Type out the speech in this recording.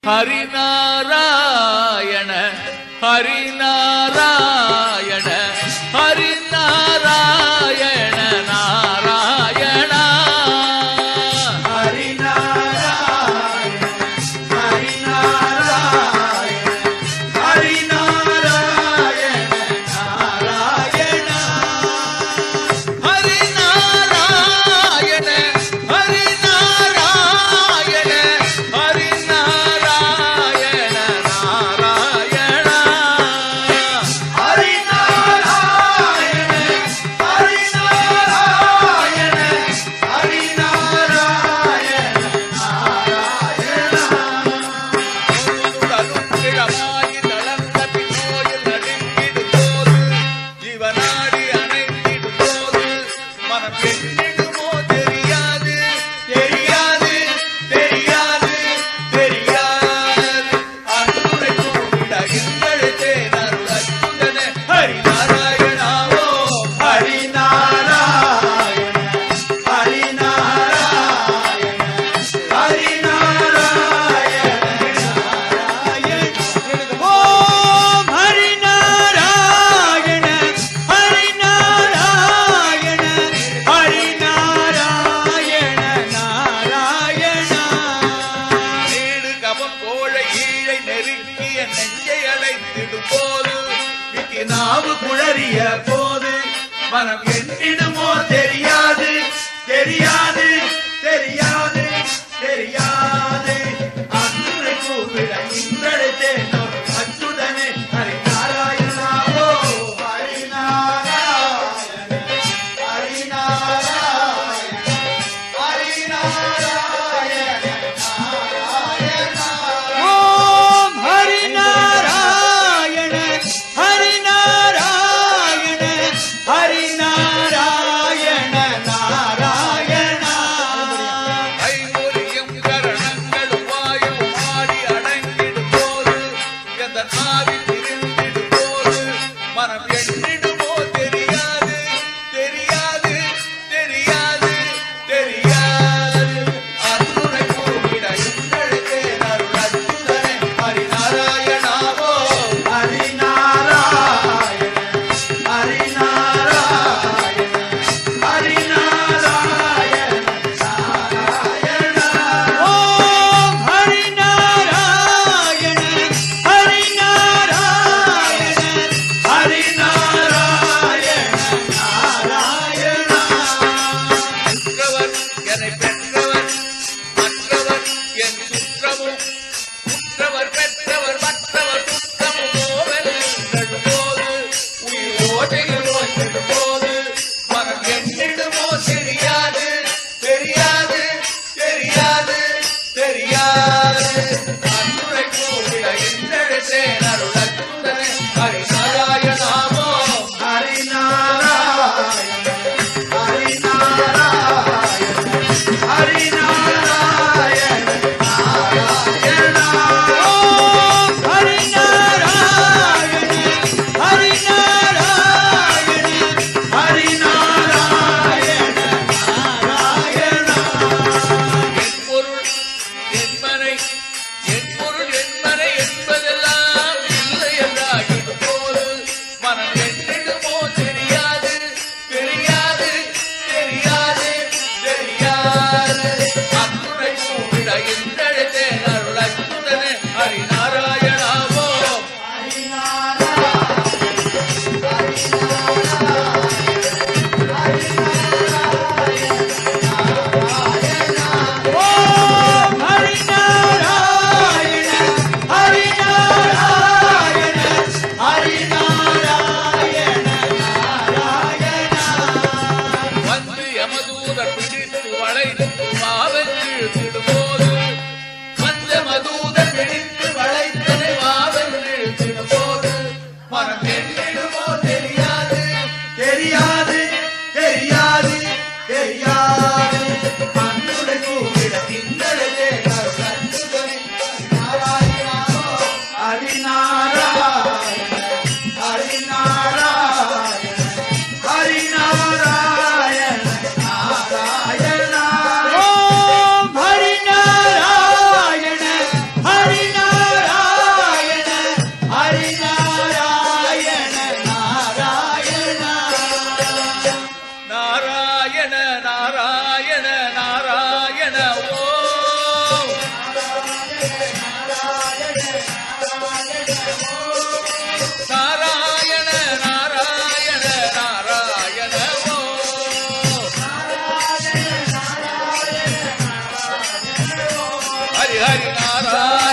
ஹரிநாராயண ஹரிநாராயண ஹரிநாராயண நாராயண நாவு குழறிய போது மனம் என்னிடுமோ தெரியாது தெரியாது தெரியாது தெரியாது அன்னை கூவிட இன்றழைத்தேன் அச்சுதனே ஹரிநாராயணாவோ ஹரிநாராயண ஹரிநாராயண ஹரிநாராயண நாராயண ஓம் ஹரிநாராயண ஹரிநாராயண ஹரிநாராயண நாராயண ஐம்பொறியும் கரணங்களும் வாயும் ஆடி அடங்கிடும் போது எந்த ஆவி திரிந்திடும் போது மனம் எண்ணிடுமோ தெரியாது தெரியாது தெரியாது தெரியாது அருணை கூவிட இன்றழைத்தேன் அருள் அச்சுதனே ஹரிநாராயணாவோ ஹரிநாராயண ஹரிநாராயண ஹரிநாராயண நாராயண ஓம் ஹரிநாராயண ஹரிநாராயண ஹரிநாராயண நாராயண உற்றவர் என்னை பெற்றவர் மற்றவர் என் சுற்றமும் உற்றவர் பெற்றவர் மற்றவர் சுற்றமும் ஓவெல்லும் போது உயிர் ஓட்டையில் ஓய்ந்திடும் போது மனம் எண்ணிடுமோ தெரியாது தெரியாது தெரியாது தெரியாது அன்னுரை கூவிட இன்றழைத்தேன் அருள் அச்சுதனே ஹரிநாராயணாவோ ஹரிநாராயண ஹரிநாராயண ஹரிநாராயண நாராயண ஓம் ஹரிநாராயண ஹரிநாராயண ஹரிநாராயண நாராயண என் பொருள் என் மனை என்பதெல்லாம் நாராயண